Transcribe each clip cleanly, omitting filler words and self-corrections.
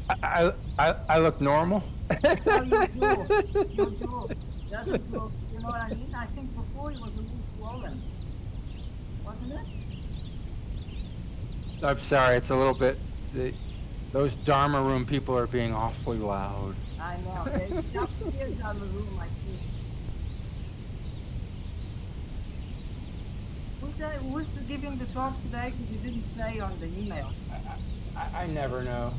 I look normal. Well, you do. You do. Doesn't look, you know what I mean? I think before he was a little swollen, wasn't it? I'm sorry, it's a little bit. Those Dharma room people are being awfully loud. I know. He's upstairs on the room, I think. Who's giving the talk today? Because you didn't say on the email. I never know.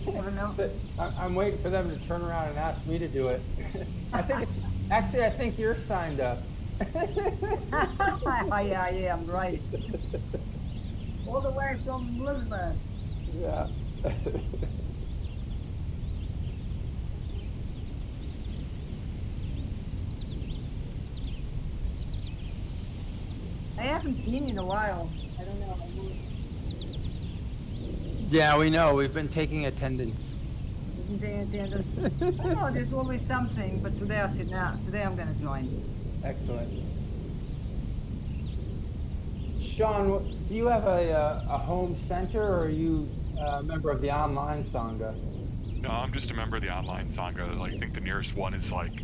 Never know. But I'm waiting for them to turn around and ask me to do it. I think it's actually. I think you're signed up. Yeah, I am, right. All the way from Lisbon. Yeah. I haven't been in a while. I don't know. Yeah, we know. We've been taking attendance. Isn't there attendance? I know there's always something, but today I said, nah, today I'm going to join. Excellent. Sean, do you have a home center, or are you a member of the online Sangha? No, I'm just a member of the online Sangha. Like, I think the nearest one is like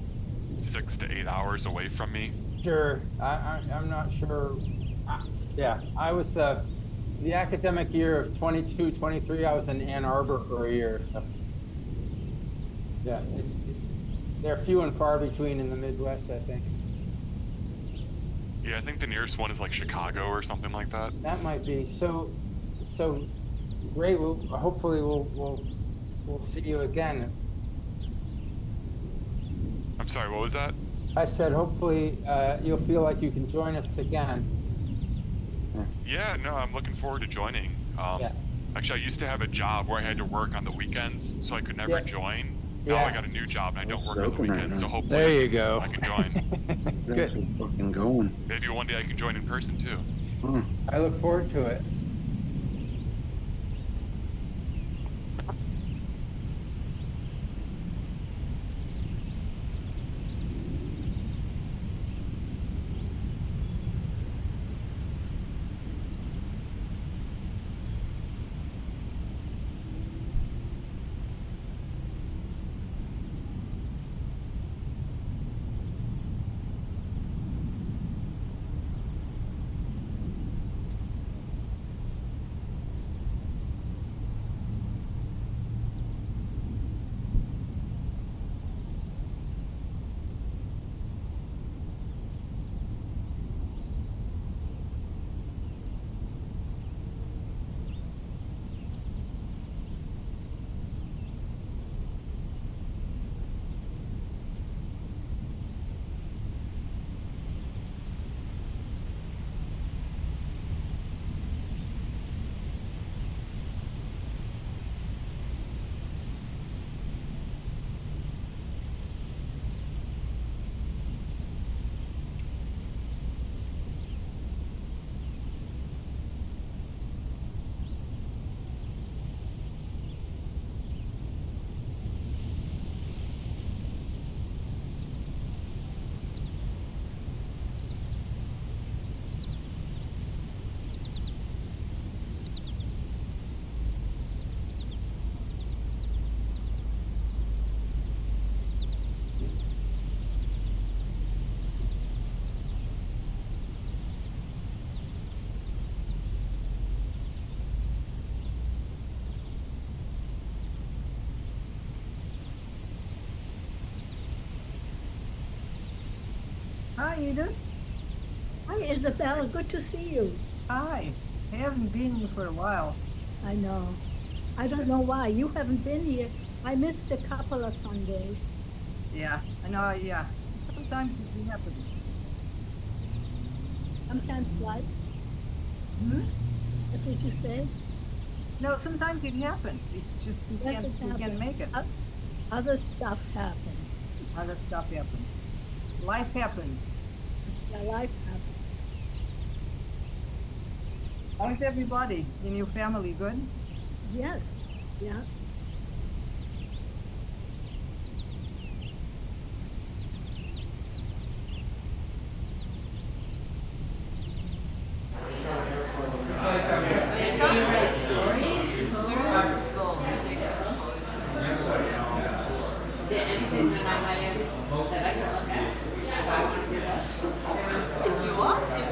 6 to 8 hours away from me. Sure. I'm not sure. Yeah, I was the academic year of 22, 23. I was in Ann Arbor for a year. So. Yeah, they're few and far between in the Midwest, I think. Yeah, I think the nearest one is like Chicago or something like that. That might be so great. Hopefully we'll see you again. I'm sorry, what was that? I said hopefully you'll feel like you can join us again. Yeah, no, I'm looking forward to joining. Yeah. Actually, I used to have a job where I had to work on the weekends, so I could never join. Now I got a new job and I don't work on the weekends, so hopefully there you go. I can join. Good. Fucking going. Maybe one day I can join in person too. I look forward to it. Hi, Edith. Hi, Isabel. Good to see you. Hi. I haven't been here for a while. I know. I don't know why. You haven't been here. I missed a couple of Sundays. Yeah, I know, yeah. Sometimes it happens. Sometimes what? Hmm? What did you say? No, sometimes it happens. It's just you Yes, can't, it you can't happens. make it. Other stuff happens. Other stuff happens. Life happens. Yeah, life happens. How's everybody in your family? Good? Yes. Yeah. You want to.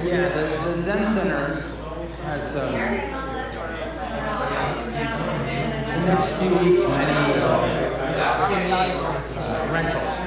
Yeah, the Zen Center has in the next few weeks many rentals.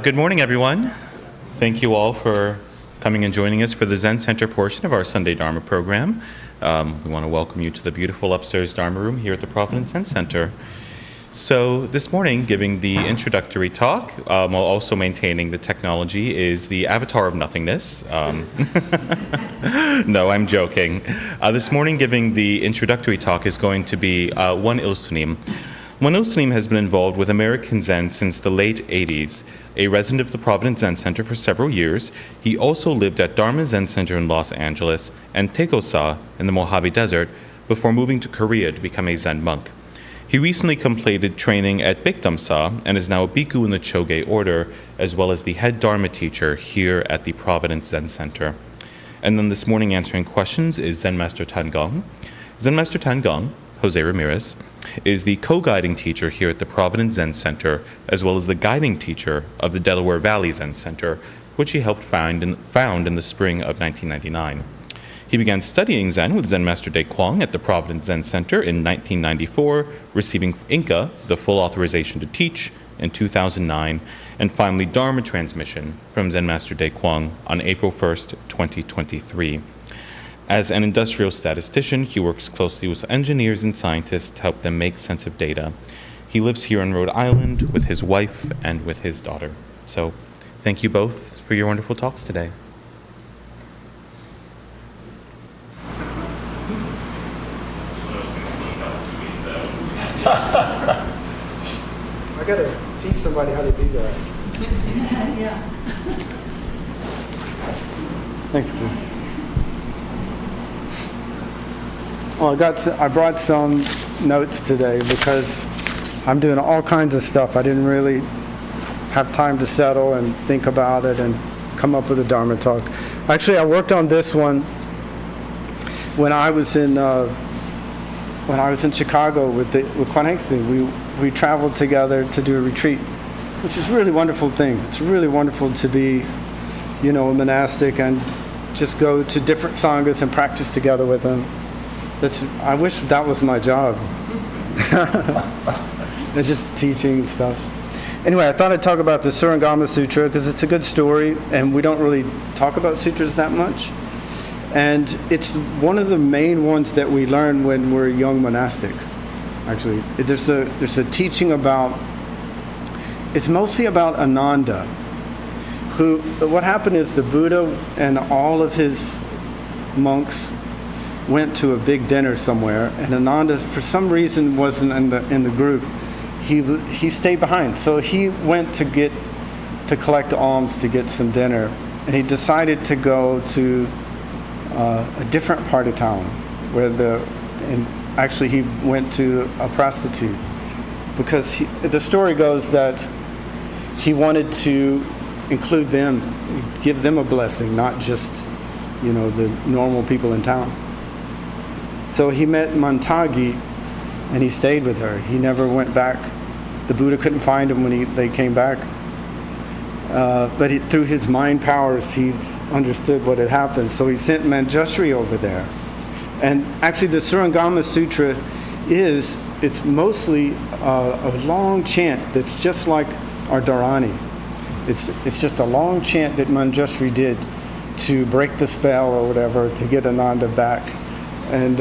Good morning, everyone. Thank you all for coming and joining us for the Zen Center portion of our Sunday Dharma program. We want to welcome you to the beautiful upstairs Dharma room here at the Providence Zen Center. So this morning, giving the introductory talk, while also maintaining the technology, is the avatar of nothingness. No, I'm joking. This morning, giving the introductory talk is going to be Wonil Sunim. Wonil Sunim has been involved with American Zen since the late 80s. A resident of the Providence Zen Center for several years, he also lived at Dharma Zen Center in Los Angeles and Tekosa in the Mojave Desert before moving to Korea to become a Zen monk. He recently completed training at Bikdamsa and is now a bhikkhu in the Choge order, as well as the head Dharma teacher here at the Providence Zen Center. And then this morning answering questions is Zen Master Tan Gong. Zen Master Tan Gong, José Ramírez, is the co-guiding teacher here at the Providence Zen Center, as well as the guiding teacher of the Delaware Valley Zen Center, which he helped found in the spring of 1999. He began studying Zen with Zen Master Dae Kwang at the Providence Zen Center in 1994, receiving Inka, the full authorization to teach, in 2009, and finally Dharma transmission from Zen Master Dae Kwang on April 1st, 2023. As an industrial statistician, he works closely with engineers and scientists to help them make sense of data. He lives here in Rhode Island with his wife and with his daughter. So thank you both for your wonderful talks today. I gotta teach somebody how to do that. Yeah. Thanks, Chris. Well, I brought some notes today because I'm doing all kinds of stuff. I didn't really have time to settle and think about it and come up with a Dharma talk. Actually, I worked on this one when I was in Chicago with Kwan Hengsu. We traveled together to do a retreat, which is a really wonderful thing. It's really wonderful to be, a monastic and just go to different sanghas and practice together with them. I wish that was my job. And just teaching and stuff. Anyway, I thought I'd talk about the Surangama Sutra because it's a good story and we don't really talk about sutras that much. And it's one of the main ones that we learn when we're young monastics, actually. There's a teaching about, it's mostly about Ananda, what happened is the Buddha and all of his monks went to a big dinner somewhere, and Ananda, for some reason, wasn't in the group. He stayed behind, so he went to collect alms to get some dinner, and he decided to go to a different part of town, and actually he went to a prostitute, because the story goes that he wanted to include them, give them a blessing, not just the normal people in town. So he met Mantagi, and he stayed with her. He never went back. The Buddha couldn't find him when they came back. But through his mind powers, he's understood what had happened. So he sent Manjushri over there. And actually the Surangama Sutra it's mostly a long chant that's just like our Dharani. It's just a long chant that Manjushri did to break the spell or whatever, to get Ananda back. And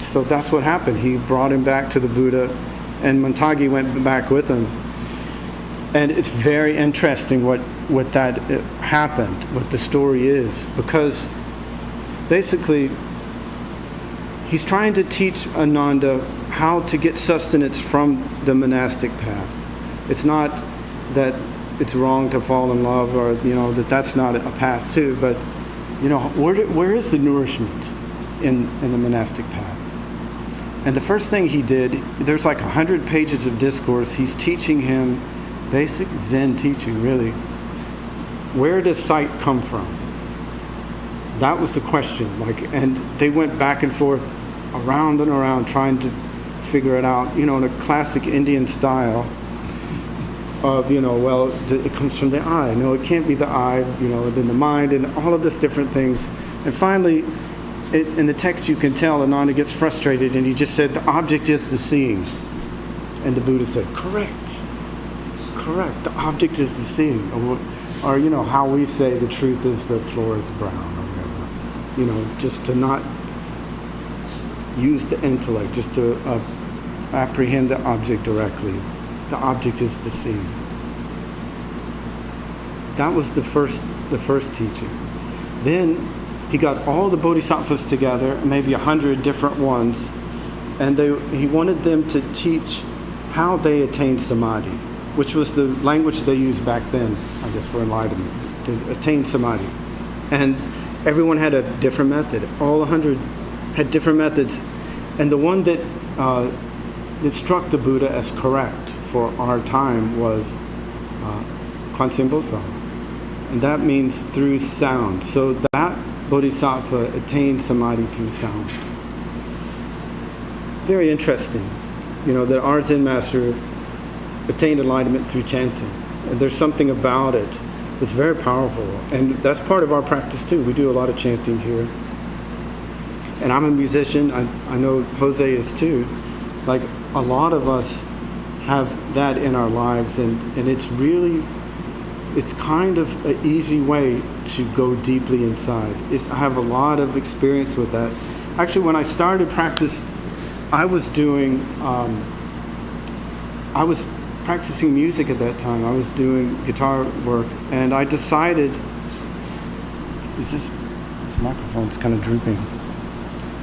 so that's what happened. He brought him back to the Buddha, and Mantagi went back with him. And it's very interesting what that happened, what the story is, because basically he's trying to teach Ananda how to get sustenance from the monastic path. It's not that it's wrong to fall in love, or that's not a path too, but where is the nourishment in the monastic path? And the first thing he did, there's like 100 pages of discourse. He's teaching him basic Zen teaching, really. Where does sight come from? That was the question. And they went back and forth, around and around, trying to figure it out, in a classic Indian style of, it comes from the eye. No, it can't be the eye, then the mind, and all of this different things. And finally, in the text you can tell Ananda gets frustrated, and he just said, the object is the seeing. And the Buddha said, correct, the object is the seeing. Or how we say the truth is the floor is brown, or whatever. Just to not use the intellect, just to apprehend the object directly. The object is the seeing. That was the first teaching. Then he got all the bodhisattvas together, maybe 100 different ones, and he wanted them to teach how they attained samadhi, which was the language they used back then, I guess, for enlightenment, to attain samadhi. And everyone had a different method. All 100 had different methods, and the one that struck the Buddha as correct for our time was Kwanseum Boso. And that means through sound. So that bodhisattva attained samadhi through sound. Very interesting, that our Zen master attained enlightenment through chanting. And there's something about it that's very powerful. And that's part of our practice too. We do a lot of chanting here. And I'm a musician. I know Jose is too. Like, a lot of us have that in our lives, and it's kind of an easy way to go deeply inside. I have a lot of experience with that. Actually, when I started practice, I was practicing music at that time. I was doing guitar work, and I decided, this microphone's kind of drooping.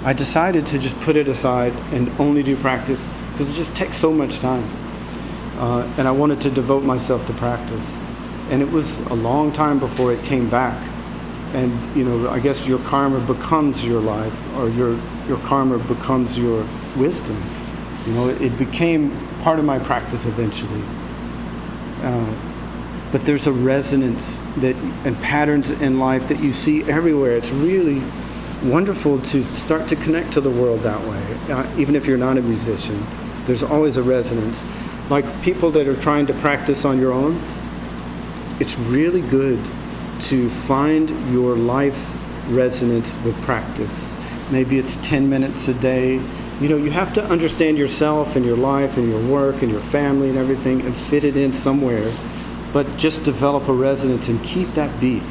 I decided to just put it aside and only do practice, because it just takes so much time. And I wanted to devote myself to practice. And it was a long time before it came back. And, I guess your karma becomes your life, or your karma becomes your wisdom. It became part of my practice eventually. But there's a resonance and patterns in life that you see everywhere. It's really wonderful to start to connect to the world that way. Even if you're not a musician, there's always a resonance. Like people that are trying to practice on your own, it's really good to find your life resonance with practice. Maybe it's 10 minutes a day. You have to understand yourself and your life and your work and your family and everything and fit it in somewhere. But just develop a resonance and keep that beat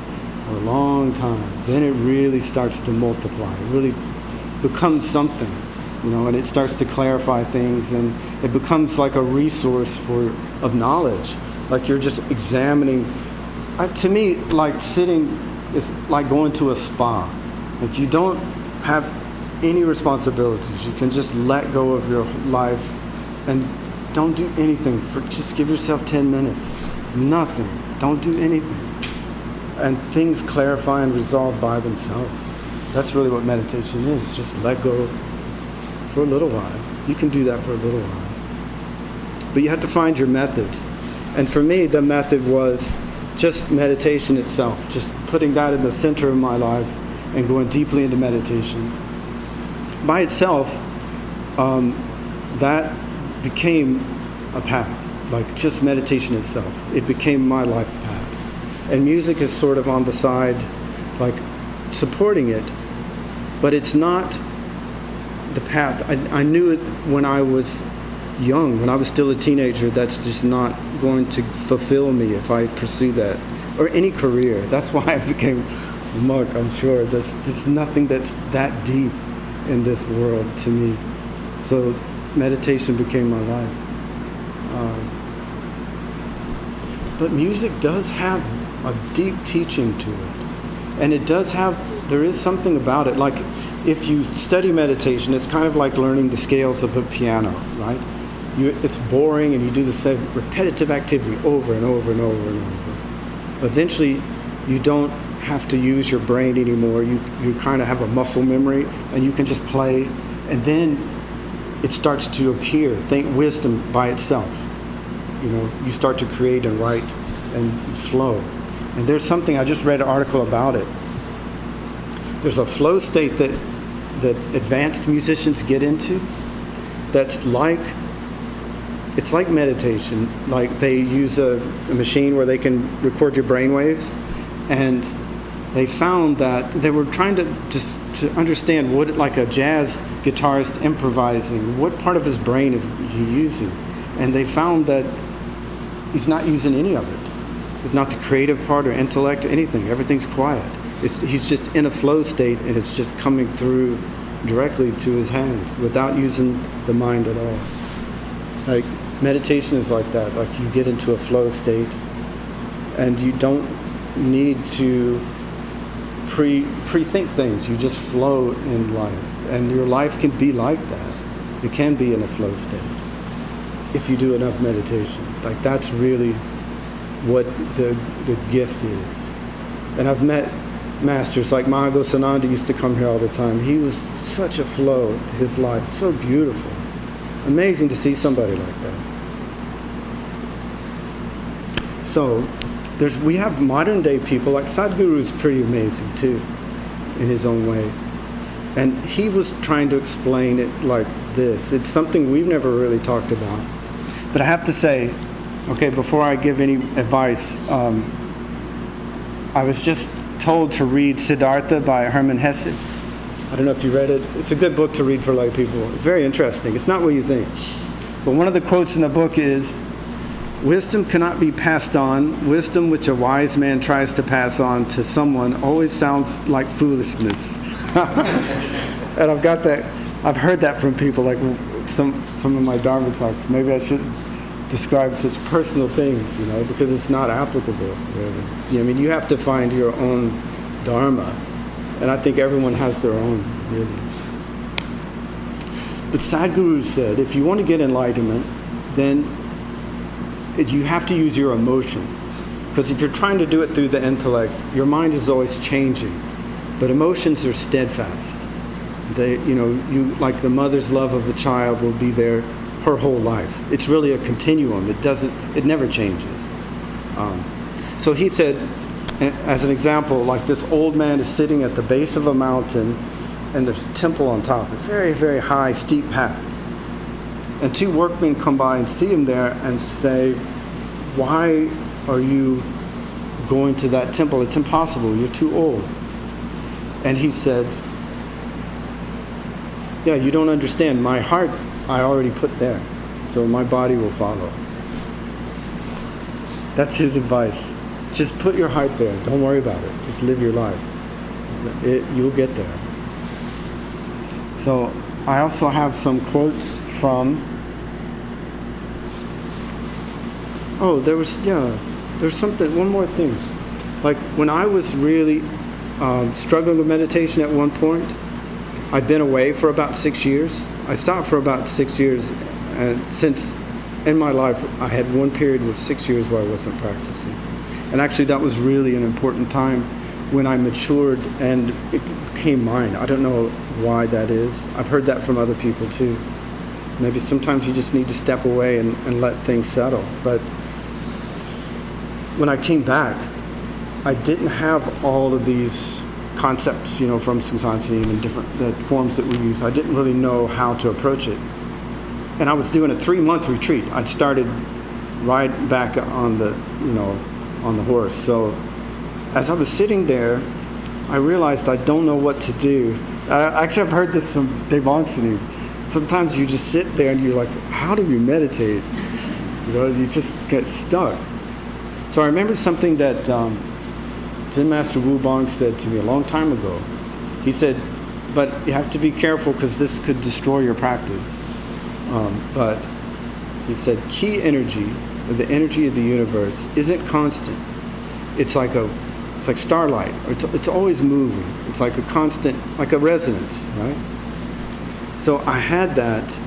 for a long time. Then it really starts to multiply. It really becomes something, and it starts to clarify things, and it becomes like a resource of knowledge. Like you're just examining. To me, like sitting is like going to a spa. Like you don't have any responsibilities. You can just let go of your life and don't do anything. Just give yourself 10 minutes. Nothing. Don't do anything. And things clarify and resolve by themselves. That's really what meditation is. Just let go for a little while. You can do that for a little while. But you have to find your method. And for me, the method was just meditation itself, just putting that in the center of my life and going deeply into meditation. By itself, that became a path, like just meditation itself. It became my life path. And music is sort of on the side, like supporting it, but it's not the path. I knew it when I was young, when I was still a teenager. That's just not going to fulfill me if I pursue that, or any career. That's why I became a monk, I'm sure. There's nothing that's that deep in this world to me. So meditation became my life. But music does have a deep teaching to it. And there is something about it. Like if you study meditation, it's kind of like learning the scales of a piano, right? It's boring and you do the same repetitive activity over and over and over and over. Eventually, you don't have to use your brain anymore. You kind of have a muscle memory and you can just play, and then it starts to appear, think wisdom by itself. You start to create and write and flow. And there's something, I just read an article about it. There's a flow state that advanced musicians get into that's it's like meditation. Like they use a machine where they can record your brain waves, and they found that they were trying to understand what, like a jazz guitarist improvising, what part of his brain is he using? And they found that he's not using any of it. It's not the creative part or intellect or anything. Everything's quiet. He's just in a flow state, and it's just coming through directly to his hands without using the mind at all. Like meditation is like that. Like you get into a flow state, and you don't need to pre-think things. You just flow in life, and your life can be like that. It can be in a flow state if you do enough meditation. Like that's really what the gift is. And I've met masters like Mahago Sananda used to come here all the time. He was such a flow, his life, so beautiful. Amazing to see somebody like that. So we have modern day people, like Sadhguru is pretty amazing too, in his own way. And he was trying to explain it like this. It's something we've never really talked about. But I have to say, okay, before I give any advice, I was just told to read Siddhartha by Hermann Hesse. I don't know if you read it. It's a good book to read for lay people. It's very interesting. It's not what you think. But one of the quotes in the book is, "Wisdom cannot be passed on. Wisdom which a wise man tries to pass on to someone always sounds like foolishness." And I've heard that from people, like some of my Dharma talks. Maybe I should describe such personal things, because it's not applicable, really. You have to find your own Dharma. And I think everyone has their own, really. But Sadhguru said, if you want to get enlightenment, then you have to use your emotion. Because if you're trying to do it through the intellect, your mind is always changing. But emotions are steadfast. Like the mother's love of a child will be there her whole life. It's really a continuum. It never changes. So he said, as an example, like this old man is sitting at the base of a mountain, and there's a temple on top, a very, very high, steep path. And two workmen come by and see him there and say, "Why are you going to that temple? It's impossible. You're too old." And he said, "Yeah, you don't understand. My heart, I already put there, so my body will follow." That's his advice. Just put your heart there. Don't worry about it. Just live your life. You'll get there. So I also have some quotes from... there's something, one more thing. Like when I was really struggling with meditation at one point, I'd been away for about 6 years. I stopped for about 6 years, and since in my life I had one period of 6 years where I wasn't practicing. And actually that was really an important time when I matured and it became mine. I don't know why that is. I've heard that from other people too. Maybe sometimes you just need to step away and let things settle. But when I came back, I didn't have all of these concepts, from Singsansim and the forms that we use. I didn't really know how to approach it. And I was doing a 3-month retreat. I'd started right back on the horse. So as I was sitting there, I realized I don't know what to do. Actually, I've heard this from Dae Sunim. Sometimes you just sit there and you're like, how do you meditate? You just get stuck. So I remember something that Zen Master Wu Bong said to me a long time ago. He said, but you have to be careful because this could destroy your practice. But he said, key energy, or the energy of the universe, isn't constant. It's like starlight. It's always moving. It's like a constant, like a resonance, right? So I had that.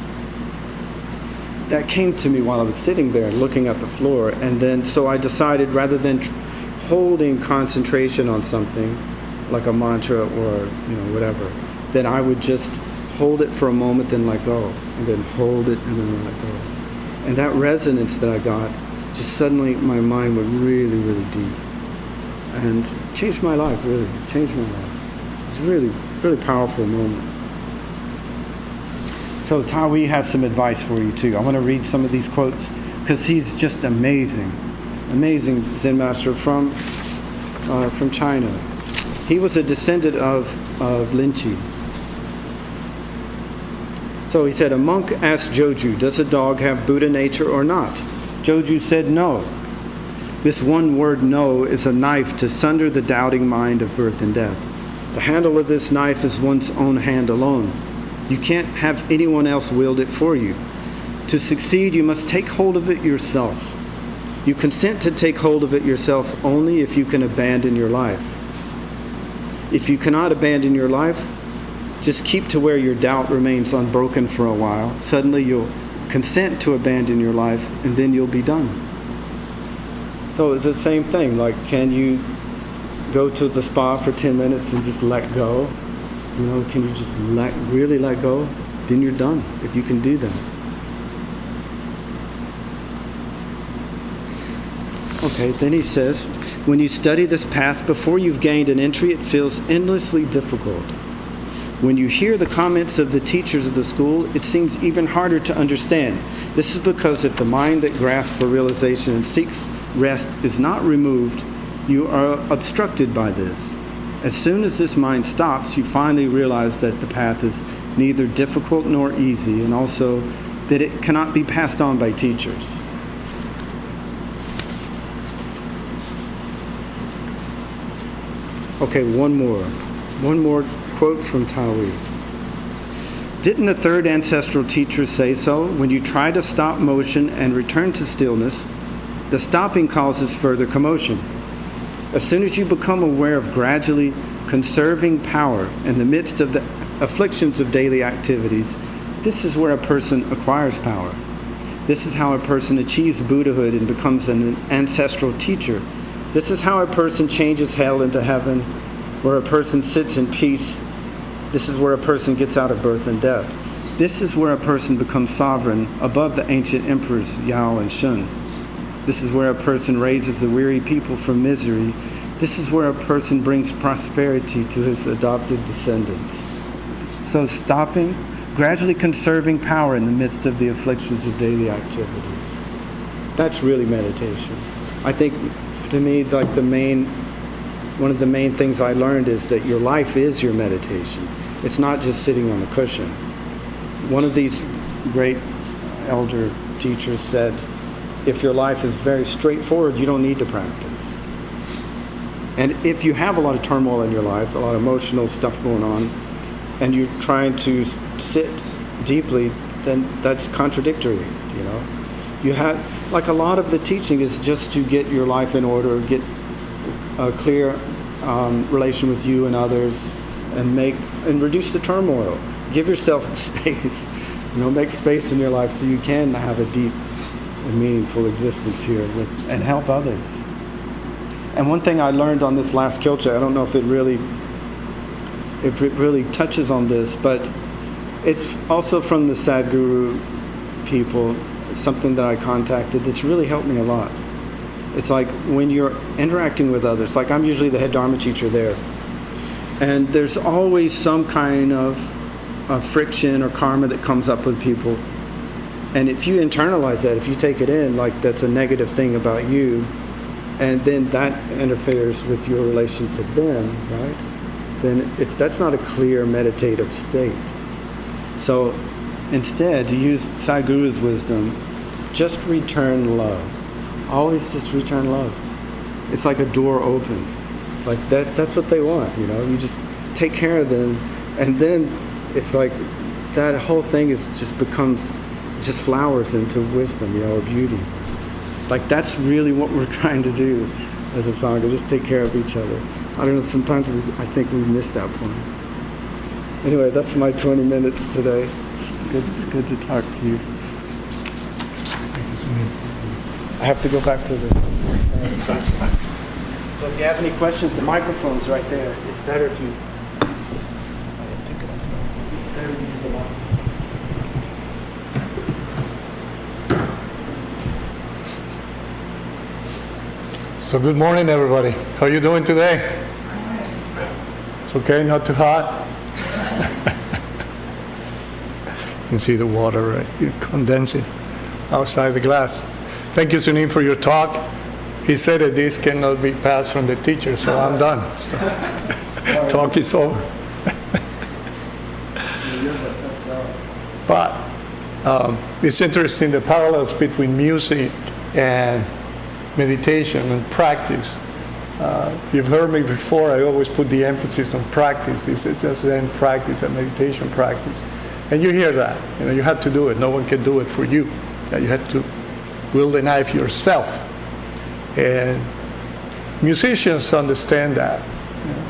That came to me while I was sitting there looking at the floor. And then, so I decided rather than holding concentration on something, like a mantra or, whatever, then I would just hold it for a moment, then let go. And then hold it and then let go. And that resonance that I got, just suddenly my mind went really, really deep. And changed my life, really. Changed my life. It was a really, really powerful moment. So Tawi has some advice for you too. I want to read some of these quotes because he's just amazing. Amazing Zen master from China. He was a descendant of Linchi. So he said, a monk asked Joju, does a dog have Buddha nature or not? Joju said no. This one word no is a knife to sunder the doubting mind of birth and death. The handle of this knife is one's own hand alone. You can't have anyone else wield it for you. To succeed, you must take hold of it yourself. You consent to take hold of it yourself only if you can abandon your life. If you cannot abandon your life, just keep to where your doubt remains unbroken for a while. Suddenly you'll consent to abandon your life, and then you'll be done. So it's the same thing. Like, can you go to the spa for 10 minutes and just let go? Can you just really let go? Then you're done, if you can do that. Okay, then he says, when you study this path, before you've gained an entry, it feels endlessly difficult. When you hear the comments of the teachers of the school, it seems even harder to understand. This is because if the mind that grasps for realization and seeks rest is not removed, you are obstructed by this. As soon as this mind stops, you finally realize that the path is neither difficult nor easy, and also that it cannot be passed on by teachers. Okay, one more quote from Tawi. Didn't the third ancestral teacher say so? When you try to stop motion and return to stillness, the stopping causes further commotion. As soon as you become aware of gradually conserving power in the midst of the afflictions of daily activities, this is where a person acquires power. This is how a person achieves Buddhahood and becomes an ancestral teacher. This is how a person changes hell into heaven, where a person sits in peace. This is where a person gets out of birth and death. This is where a person becomes sovereign above the ancient emperors Yao and Shun. This is where a person raises the weary people from misery. This is where a person brings prosperity to his adopted descendants. So stopping, gradually conserving power in the midst of the afflictions of daily activities. That's really meditation. I think, to me, like one of the main things I learned is that your life is your meditation. It's not just sitting on a cushion. One of these great elder teachers said, if your life is very straightforward, you don't need to practice. And if you have a lot of turmoil in your life, a lot of emotional stuff going on, and you're trying to sit deeply, then that's contradictory, You have, like, a lot of the teaching is just to get your life in order, get a clear relation with you and others, and reduce the turmoil. Give yourself space, make space in your life so you can have a deep and meaningful existence here and help others. And one thing I learned on this last Kyocha, I don't know if it really touches on this, but it's also from the Sadhguru people, something that I contacted that's really helped me a lot. It's like when you're interacting with others, like I'm usually the head Dharma teacher there, And there's always some kind of friction or karma that comes up with people. And if you internalize that, if you take it in, like that's a negative thing about you, and then that interferes with your relation to them, right? Then that's not a clear meditative state. So instead, to use Sadhguru's wisdom, just return love. Always just return love. It's like a door opens. Like that's what they want, you know? You just take care of them, and then it's like that whole thing becomes just flowers into wisdom, you know, or beauty. Like that's really what we're trying to do as a Sangha, just take care of each other. I don't know, sometimes I think we miss that point. Anyway, that's my 20 minutes today. Good to talk to you. I have to go back to the... So if you have any questions, the microphone's right there. It's better if you... Pick it up. It's better to use the mic. So good morning, everybody. How are you doing today? It's okay, not too hot? You can see the water, right? You're condensing outside the glass. Thank you, Sunim, for your talk. He said that this cannot be passed from the teacher, so I'm done. So, talk is over. But it's interesting, the parallels between music and meditation and practice. You've heard me before, I always put the emphasis on practice. This is a Zen practice, a meditation practice. And you hear that. You know, you have to do it. No one can do it for you. You have to wield the knife yourself. And musicians understand that. You know.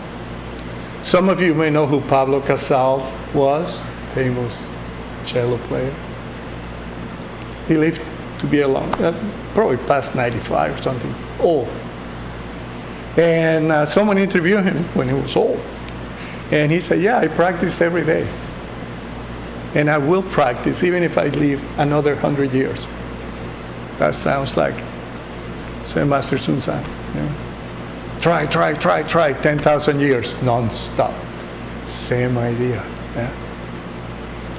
Some of you may know who Pablo Casals was, famous cello player. He lived to be probably past 95 or something, old. And someone interviewed him when he was old. And he said, yeah, I practice every day. And I will practice even if I live another 100 years. That sounds like Zen Master Sun. You know? Try, 10,000 years, non-stop. Same idea. Yeah?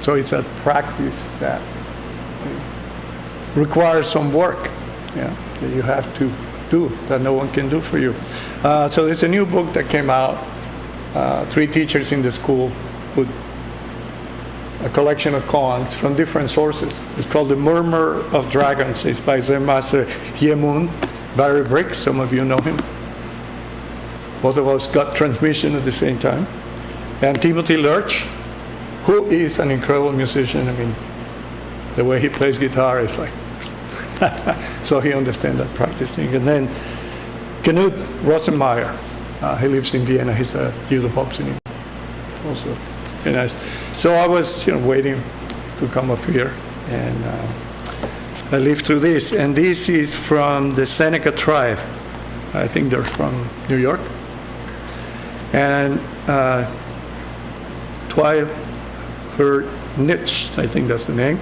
So it's a practice that requires some work, yeah, that you have to do, that no one can do for you. So there's a new book that came out. 3 teachers in the school put a collection of koans from different sources. It's called The Murmur of Dragons. It's by Zen Master Hyemun, Barry Brick, some of you know him. Both of us got transmission at the same time. And Timothy Lurch, who is an incredible musician. I mean, the way he plays guitar is like, so he understands that practice thing. And then Knut Rosenmeyer, he lives in Vienna. He's a judo boxing also. Very nice. So I was, waiting to come up here, and I lived through this. And this is from the Seneca tribe. I think they're from New York. And Twilight Nitsch, I think that's the name,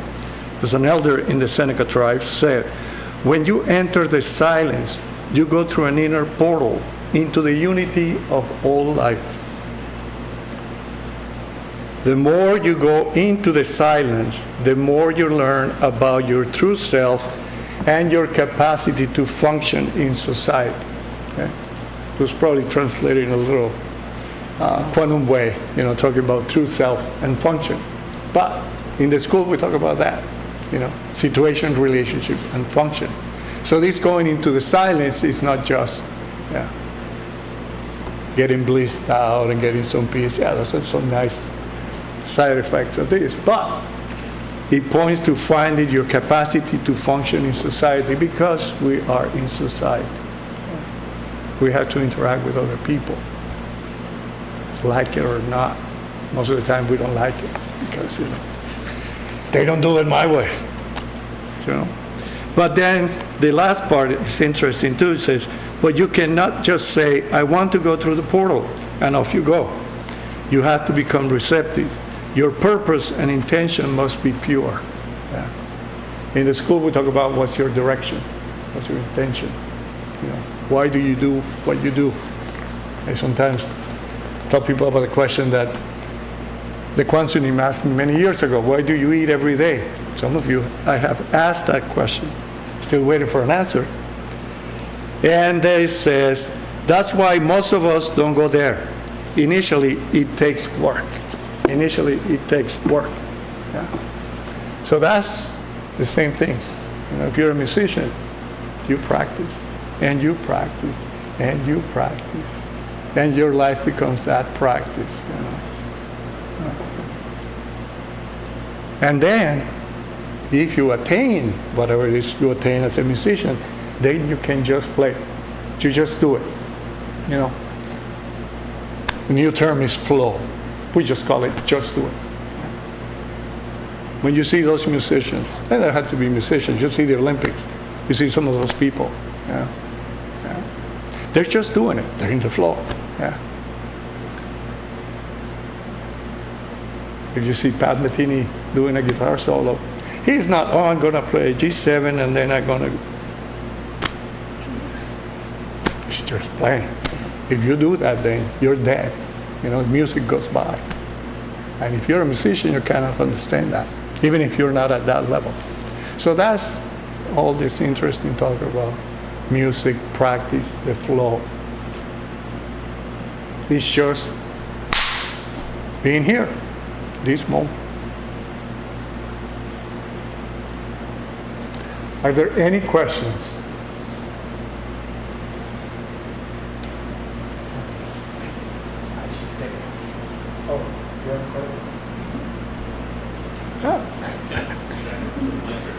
was an elder in the Seneca tribe, said, when you enter the silence, you go through an inner portal into the unity of all life. The more you go into the silence, the more you learn about your true self and your capacity to function in society. Okay? It was probably translated in a little quantum way, talking about true self and function. But in the school, we talk about that, situation, relationship, and function. So this going into the silence is not just getting blissed out and getting some peace. Yeah, those are some nice side effects of this. But it points to finding your capacity to function in society, because we are in society. We have to interact with other people, like it or not. Most of the time we don't like it because, they don't do it my way. But then the last part is interesting too. It says, but you cannot just say, I want to go through the portal, and off you go. You have to become receptive. Your purpose and intention must be pure. Yeah. In the school, we talk about what's your direction, what's your intention. Why do you do what you do? And sometimes tell people about a question that the Kwang Sunim asked me many years ago. Why do you eat every day? Some of you, I have asked that question. Still waiting for an answer. And they says, that's why most of us don't go there. Initially, it takes work. Initially, it takes work. Yeah. So that's the same thing. You know, if you're a musician, you practice, and you practice, and you practice. Then your life becomes that practice. You know. And then, if you attain whatever it is you attain as a musician, then you can just play. You just do it. You know. The new term is flow. We just call it just do it. When you see those musicians, they don't have to be musicians, you see the Olympics, you see some of those people. Yeah. Yeah. They're just doing it. They're in the flow. Yeah. If you see Pat Metheny doing a guitar solo, he's not, oh, I'm going to play G7 and then I'm going to... He's just playing. If you do that, then you're dead. You know, music goes by. And if you're a musician, you kind of understand that, even if you're not at that level. So that's all this interesting talk about music, practice, the flow. It's just being here, this moment. Are there any questions?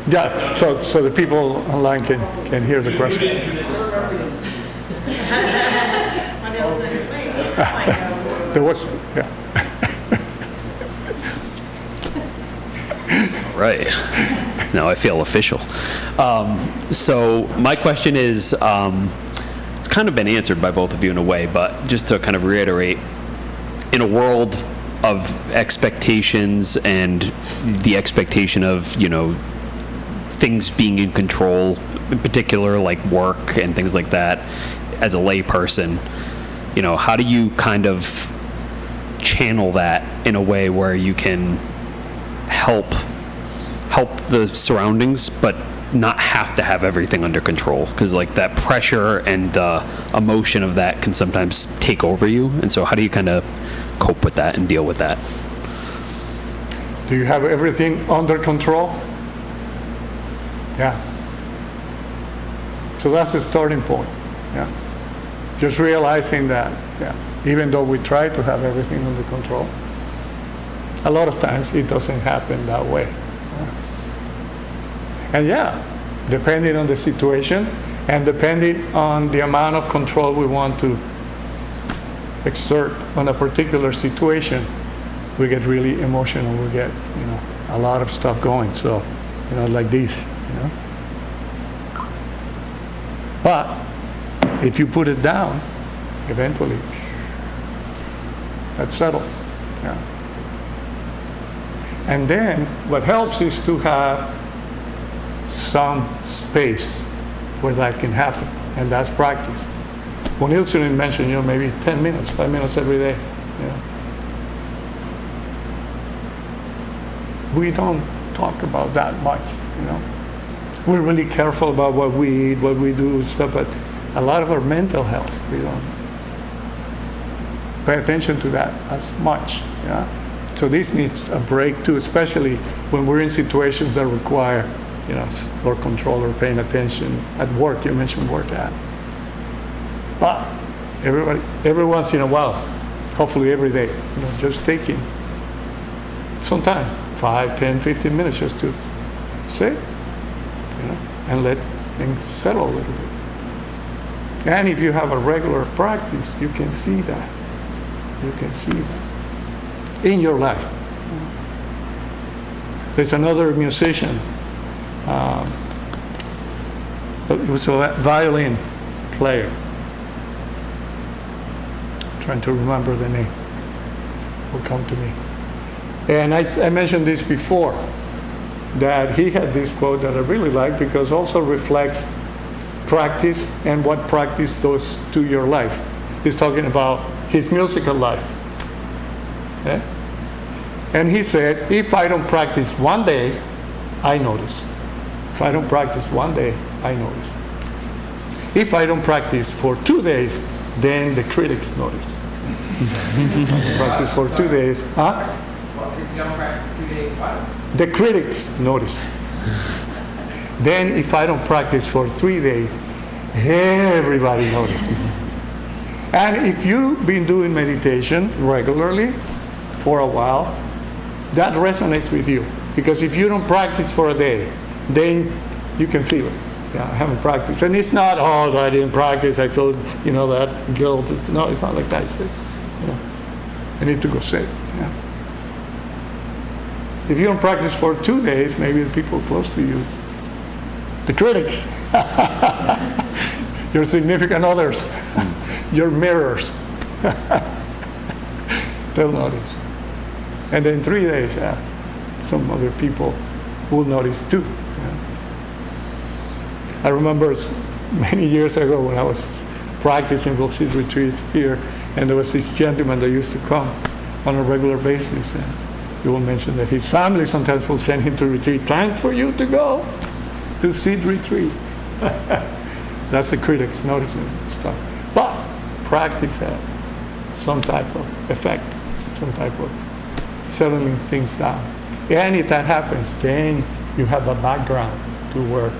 Yeah, so the people online can hear the question. There was, yeah. Right. Now I feel official. So my question is, it's kind of been answered by both of you in a way, but just to kind of reiterate, in a world of expectations and the expectation of, you know, things being in control, in particular like work and things like that, as a lay person, you know, how do you kind of channel that in a way where you can help the surroundings, but not have to have everything under control? Because like that pressure and emotion of that can sometimes take over you. And so how do you kind of cope with that and deal with that? Do you have everything under control? Yeah. So that's the starting point. Yeah. Just realizing that, yeah, even though we try to have everything under control, a lot of times it doesn't happen that way. Yeah. And yeah, depending on the situation and depending on the amount of control we want to exert on a particular situation, we get really emotional. We get, you know, a lot of stuff going. So, you know, like this. You know? But if you put it down, eventually that settles. Yeah. And then what helps is to have some space where that can happen, and that's practice. Wonil Sunim mentioned, you know, maybe 10 minutes, 5 minutes every day. You know. We don't talk about that much, you know. We're really careful about what we eat, what we do, stuff, but a lot of our mental health, we don't pay attention to that as much. Yeah? So this needs a break too, especially when we're in situations that require, you know, more control or paying attention. At work, you mentioned work at. But every once in a while, hopefully every day, you know, just taking some time, 5, 10, 15 minutes just to sit, you know, and let things settle a little bit. And if you have a regular practice, you can see that. You can see that in your life. There's another musician, so it was a violin player. I'm trying to remember the name. It will come to me. And I mentioned this before, that he had this quote that I really like because also reflects practice and what practice does to your life. He's talking about his musical life. eh? And he said, if I don't practice one day, I notice. If I don't practice one day, I notice. If I don't practice for 2 days, then the critics notice. Practice for 2 days, huh? If you don't practice 2 days, what? The critics notice. Then if I don't practice for 3 days, everybody notices. And if you've been doing meditation regularly for a while, that resonates with you. Because if you don't practice for a day, then you can feel it. Yeah, I haven't practiced. And it's not, oh, I didn't practice, I feel, that guilt. No, it's not like that. It's like, I need to go sit. Yeah. If you don't practice for 2 days, maybe the people close to you, the critics, your significant others, your mirrors, they'll notice. And then 3 days, some other people will notice too. Yeah. I remember many years ago when I was practicing retreat retreats here, and there was this gentleman that used to come on a regular basis, and he will mention that his family sometimes will send him to retreat. Time for you to go to seed retreat. That's the critics noticing stuff. But practice had some type of effect, some type of settling things down. And if that happens, then you have a background to where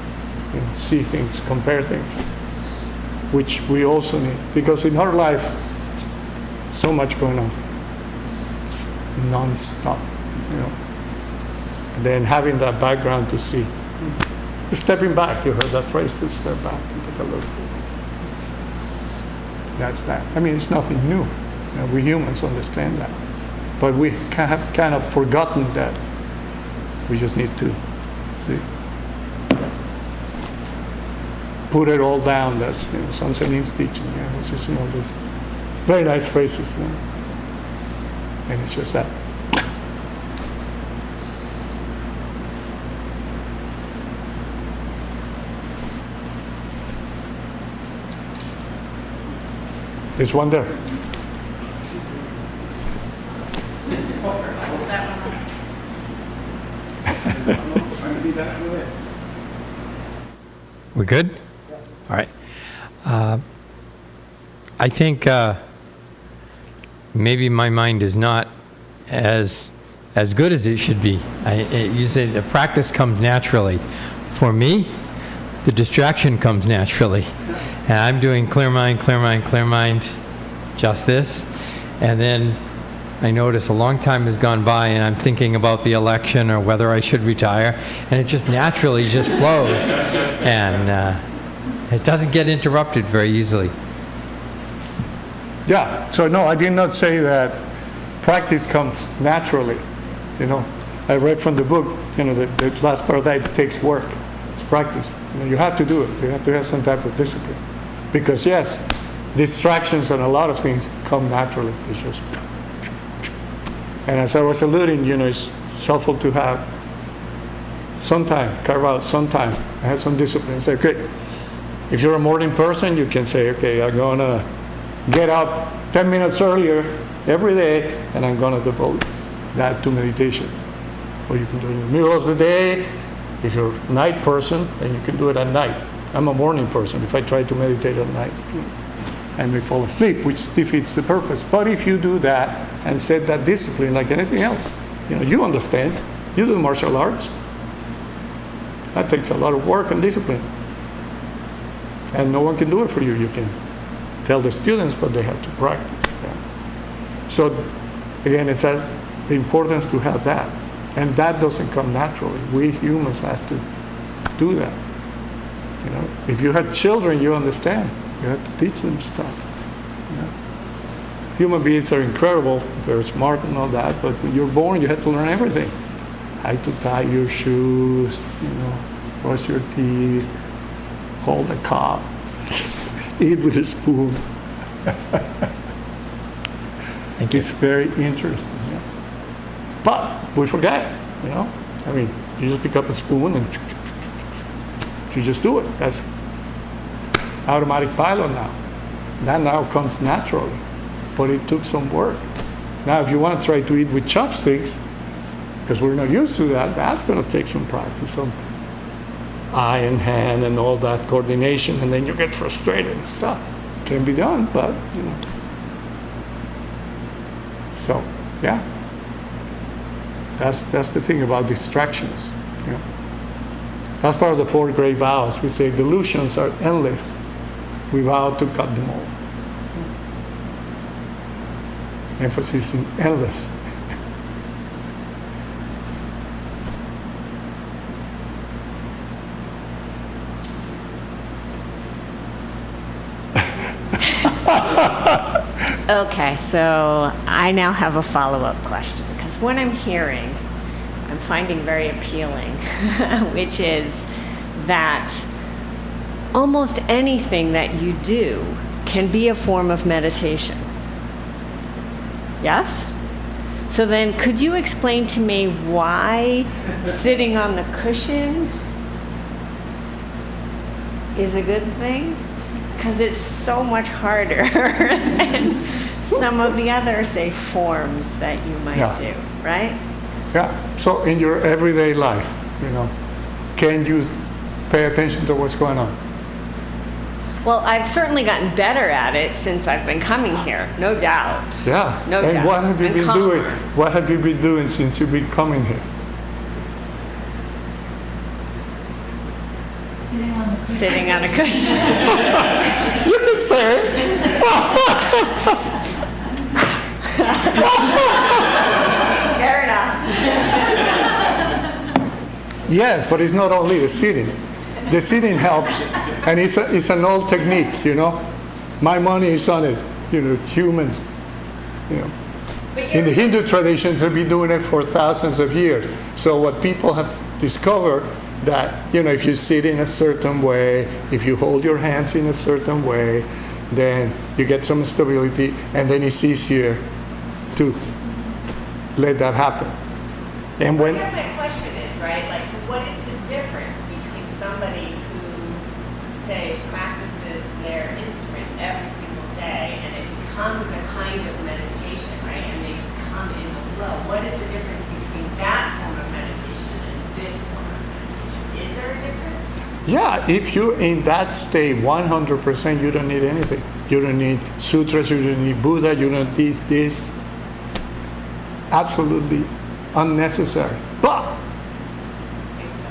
see things, compare things, which we also need. Because in our life, so much going on, non-stop, And then having that background to see. Stepping back, you heard that phrase, to step back and take a look. That's that. I mean, it's nothing new. We humans understand that. But we have kind of forgotten that. We just need to see. Put it all down. That's Sun Senim's teaching. It's just these very nice phrases. And it's just that. There's one there. We're good? All right. I think maybe my mind is not as good as it should be. You say the practice comes naturally. For me, the distraction comes naturally. And I'm doing clear mind, just this. And then I notice a long time has gone by and I'm thinking about the election or whether I should retire. And it just naturally just flows. And it doesn't get interrupted very easily. Yeah, so no, I did not say that practice comes naturally. I read from the book, the last part of that, it takes work. It's practice. You have to do it. You have to have some type of discipline. Because yes, distractions and a lot of things come naturally. It's just, and as I was alluding, it's helpful to have some time, carve out some time, have some discipline. Say, okay, if you're a morning person, you can say, okay, I'm gonna get up 10 minutes earlier every day, and I'm gonna devote that to meditation. Or you can do it in the middle of the day. If you're a night person, then you can do it at night. I'm a morning person. If I try to meditate at night, I may fall asleep, which defeats the purpose. But if you do that and set that discipline like anything else, you understand. You do martial arts. That takes a lot of work and discipline. And no one can do it for you. You can tell the students, but they have to practice. Yeah. So again, it says the importance to have that. And that doesn't come naturally. We humans have to do that. If you had children, you understand. You have to teach them stuff. Human beings are incredible, very smart and all that, but when you're born, you have to learn everything. How to tie your shoes, brush your teeth, hold a cup, eat with a spoon. Thank you. It's very interesting. Yeah. But we forget, you just pick up a spoon and you just do it. That's automatic pilot now. That now comes naturally, but it took some work. Now, if you want to try to eat with chopsticks, because we're not used to that, that's going to take some practice, some eye and hand and all that coordination, and then you get frustrated and stuff. Can be done, but, you know. So, yeah. That's the thing about distractions. You know. That's part of the 4 great vows. We say delusions are endless. We vow to cut them all. Emphasis in endless. Okay, so I now have a follow-up question, because what I'm hearing, I'm finding very appealing, which is that almost anything that you do can be a form of meditation. Yes? So then could you explain to me why sitting on the cushion is a good thing? Because it's so much harder than some of the other, say, forms that you might do, right? Yeah. So in your everyday life, you know, can you pay attention to what's going on? Well, I've certainly gotten better at it since I've been coming here, no doubt. Yeah. No doubt. And what have you And been calmer. doing? What have you been doing since you've been coming here? Sitting on a cushion. You can say it. Fair enough. Yes, but it's not only the sitting. The sitting helps, and it's an old technique, you know. My money is on it, you know, humans, you know. In the Hindu traditions, they've been doing it for thousands of years. So what people have discovered that, you know, if you sit in a certain way, if you hold your hands in a certain way, then you get some stability, and then it's easier to let that happen. And when I guess my question is, right, like, so what is the difference between somebody who, say, practices their instrument every single day and it becomes a kind of meditation, right, and they come in the flow? What is the difference between that form of meditation and this form of meditation? Is there a difference? Yeah, if you're in that state 100%, you don't need anything. You don't need sutras, you don't need Buddha, you don't need this. Absolutely unnecessary. But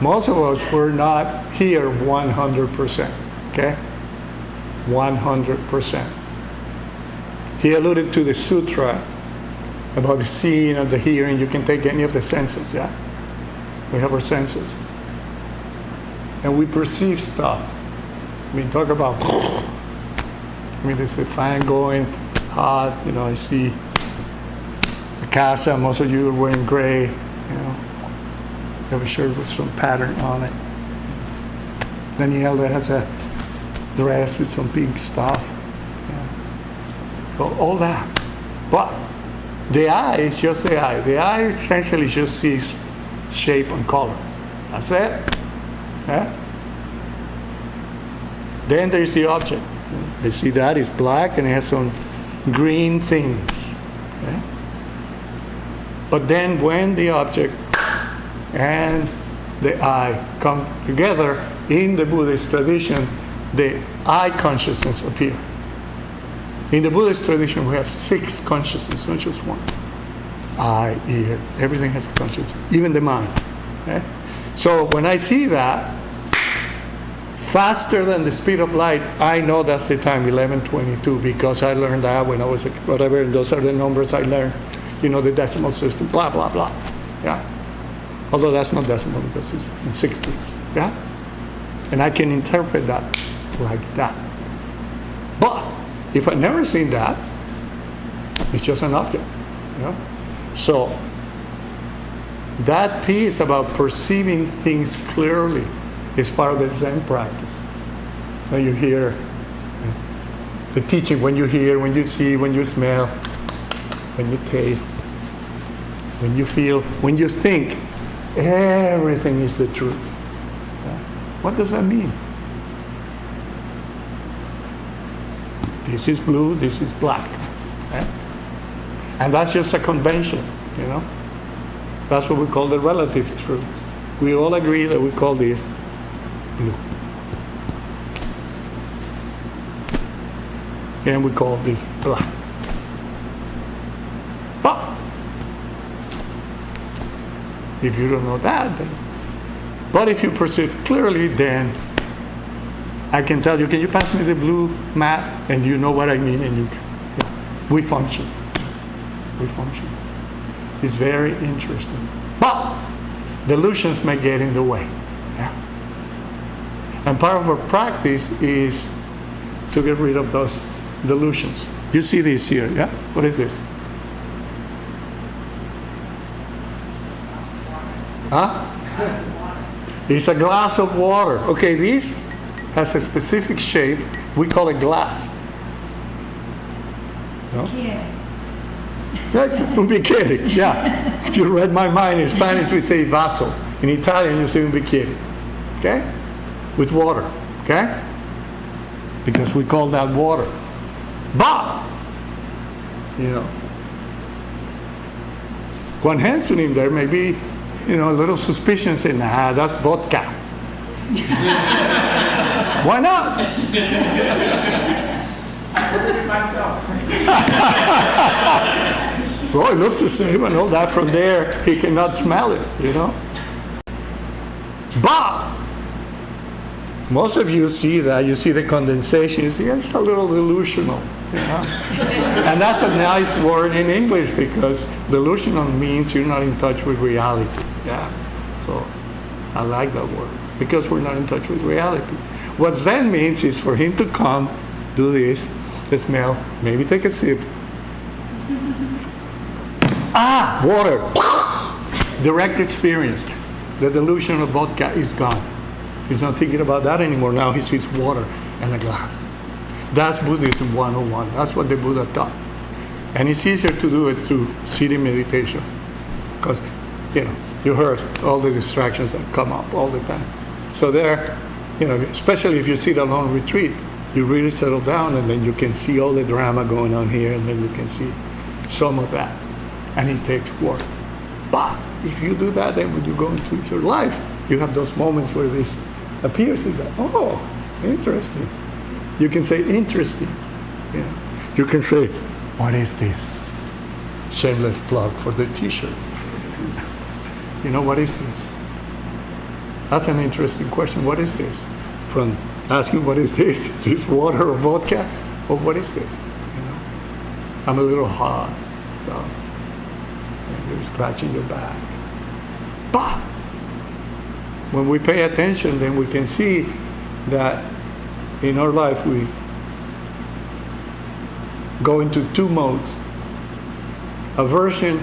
most of us were not here 100%, okay? 100%. He alluded to the sutra about the seeing and the hearing. You can take any of the senses, yeah? We have our senses. And we perceive stuff. I mean, talk about, there's a fan going, hot, you know, I see the casa, most of you are wearing gray, you know, you have a shirt with some pattern on it. Danielle that has a dress with some pink stuff. Yeah. So all that. But the eye is just the eye. The eye essentially just sees shape and color. That's it. Yeah? Then there's the object. You see that it's black and it has some green things. Okay? But then when the object and the eye comes together in the Buddhist tradition, the eye consciousness appears. In the Buddhist tradition, we have 6 consciousnesses, not just one. Eye, ear, everything has a consciousness, even the mind. Okay? So when I see that, faster than the speed of light, I know that's the time, 11:22, because I learned that when I was, whatever, and those are the numbers I learned, you know, the decimal system, blah, blah, blah. Yeah? Although that's not decimal because it's in 60s. Yeah? And I can interpret that like that. But if I've never seen that, it's just an object. You know? So that piece about perceiving things clearly is part of the Zen practice. So you hear the teaching, when you hear, when you see, when you smell, when you taste, when you feel, when you think, everything is the truth. Yeah? What does that mean? This is blue, this is black. Okay? And that's just a convention, you know? That's what we call the relative truth. We all agree that we call this blue. And we call this black. But if you don't know that, then, but if you perceive clearly, then I can tell you, can you pass me the blue mat? And you know what I mean, and you, we function. We function. It's very interesting. But delusions may get in the way. Yeah. And part of our practice is to get rid of those delusions. You see this here, yeah? What is this? Huh? It's a glass of water. Okay, this has a specific shape. We call it glass. No? That's un bicchiere, yeah. If you read my mind, in Spanish we say vaso. In Italian you say un bicchiere. Okay? With water. Okay? Because we call that water. But, you know, Wonil Sunim, there may be, you know, a little suspicion saying, nah, that's vodka. Why not? I heard it myself. Oh, it looks the same and all that. From there, he cannot smell it, you know. But most of you see that. You see the condensation. You see it's a little delusional, you know. And that's a nice word in English because delusional means you're not in touch with reality. Yeah. So I like that word because we're not in touch with reality. What Zen means is for him to come, do this, smell, maybe take a sip. Ah, water. Direct experience. The delusion of vodka is gone. He's not thinking about that anymore. Now he sees water and a glass. That's Buddhism 101. That's what the Buddha taught. And it's easier to do it through sitting meditation. Because, you know, you heard all the distractions that come up all the time. So there, you know, especially if you sit alone retreat, you really settle down and then you can see all the drama going on here and then you can see some of that. And it takes work. But if you do that, then when you go into your life, you have those moments where this appears. It's like, oh, interesting. You can say interesting. Yeah. You can say, what is this? Shameless plug for the t-shirt. You know, what is this? That's an interesting question. What is this? From asking, what is this? Is this water or vodka? Or what is this? You know, I'm a little hot, stuff. And you're scratching your back. But when we pay attention, then we can see that in our life we go into two modes: aversion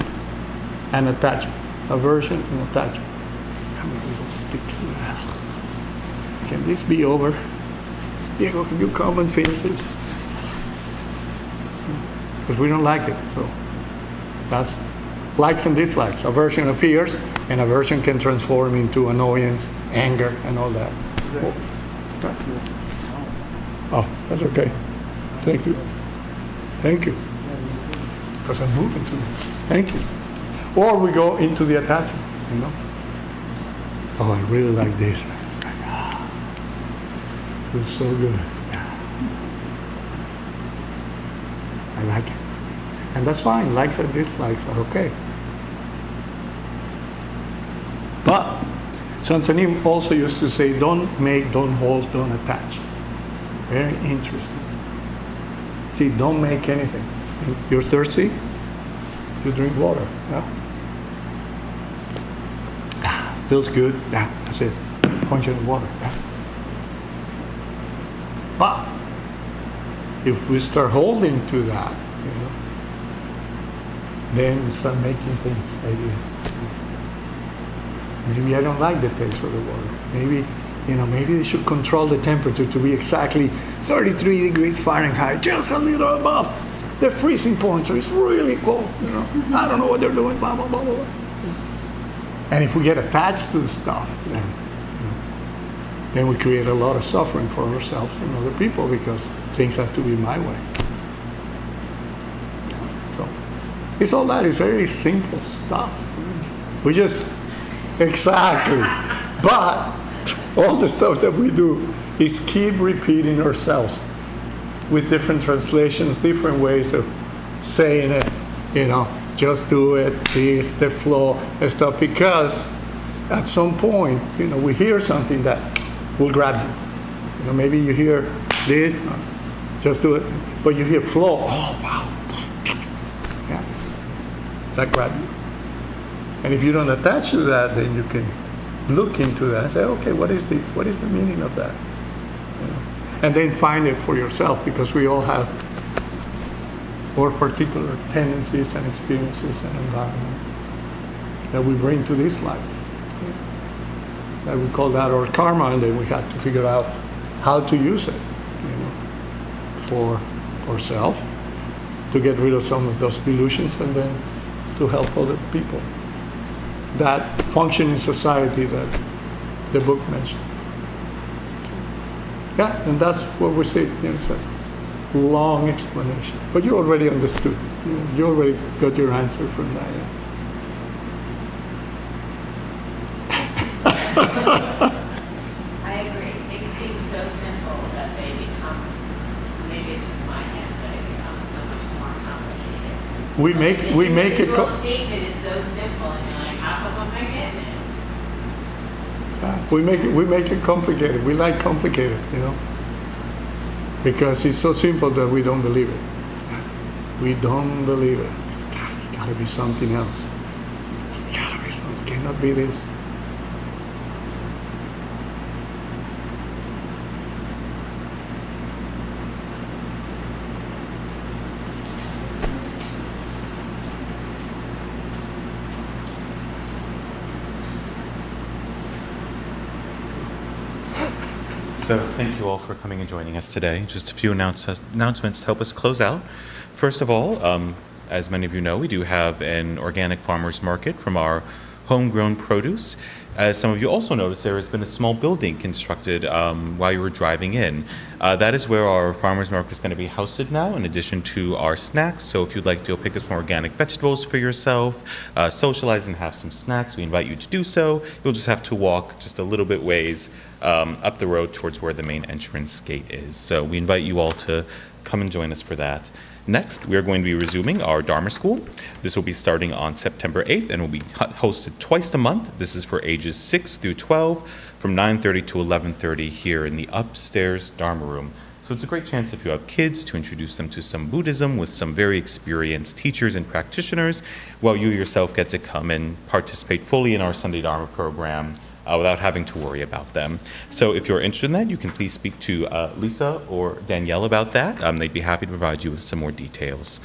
and attachment. Aversion and attachment. I'm a little sticky. Can this be over? Diego, can you come and finish this? Because we don't like it. So that's likes and dislikes. Aversion appears, and aversion can transform into annoyance, anger, and all that. Oh, that's okay. Thank you. Thank you. Because I'm moving to it. Thank you. Or we go into the attachment, you know. Oh, I really like this. It's like, feels so good. I like it. And that's fine. Likes and dislikes are okay. But Santonim also used to say, don't make, don't hold, don't attach. Very interesting. See, don't make anything. You're thirsty, you drink water. Yeah? Feels good. Yeah, that's it. Punch in the water. Yeah. But if we start holding to that, you know, then we start making things, ideas. Maybe I don't like the taste of the water. Maybe, you know, maybe they should control the temperature to be exactly 33 degrees Fahrenheit, just a little above the freezing point, so it's really cold. You know, I don't know what they're doing. Blah blah blah blah. And if we get attached to the stuff, then, you know, then we create a lot of suffering for ourselves and other people because things have to be my way. So It's all that. It's very simple stuff. We just, exactly. But all the stuff that we do is keep repeating ourselves with different translations, different ways of saying it, just do it, this, the flow, and stuff, because at some point, we hear something that will grab you. Maybe you hear this, just do it, but you hear flow, oh, wow. Yeah, that grabs you. And if you don't attach to that, then you can look into that and say, okay, what is this? What is the meaning of that? And then find it for yourself, because we all have our particular tendencies and experiences and environment that we bring to this life. That we call that our karma, and then we have to figure out how to use it, for ourselves, to get rid of some of those delusions, and then to help other people that function in society that the book mentioned. Yeah, and that's what we say. It's a long explanation, but you already understood. You already got your answer from that. I agree. Things seem so simple that they become, maybe it's just my head, but it becomes so much more complicated. We make it. The statement is so simple, and you're like, how come am I getting it? We make it complicated. We like complicated, because it's so simple that we don't believe it. We don't believe it. It's got to be something else. It's got to be something. It cannot be this. So thank you all for coming and joining us today. Just a few announcements to help us close out. First of all, as many of you know, we do have an organic farmers market from our homegrown produce. As some of you also noticed, there has been a small building constructed while you were driving in. That is where our farmers market is going to be housed now, in addition to our snacks. So if you'd like to go pick up some organic vegetables for yourself, socialize and have some snacks, we invite you to do so. You'll just have to walk just a little bit ways up the road towards where the main entrance gate is. So we invite you all to come and join us for that. Next, we are going to be resuming our Dharma School. This will be starting on September 8th and will be hosted twice a month. This is for ages 6 through 12 from 9:30 to 11:30 here in the upstairs Dharma room. So it's a great chance if you have kids to introduce them to some Buddhism with some very experienced teachers and practitioners, while you yourself get to come and participate fully in our Sunday Dharma program without having to worry about them. So if you're interested in that, you can please speak to Lisa or Danielle about that. They'd be happy to provide you with some more details.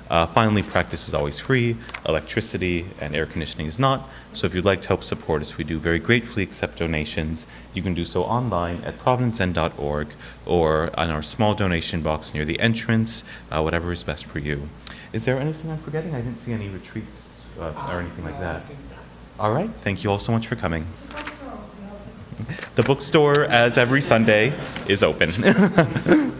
Finally, practice is always free. Electricity and air conditioning is not. So if you'd like to help support us, we do very gratefully accept donations. You can do so online at providencezen.org or on our small donation box near the entrance, whatever is best for you. Is there anything I'm forgetting? I didn't see any retreats or anything like that. All right. Thank you all so much for coming. The bookstore, as every Sunday, is open.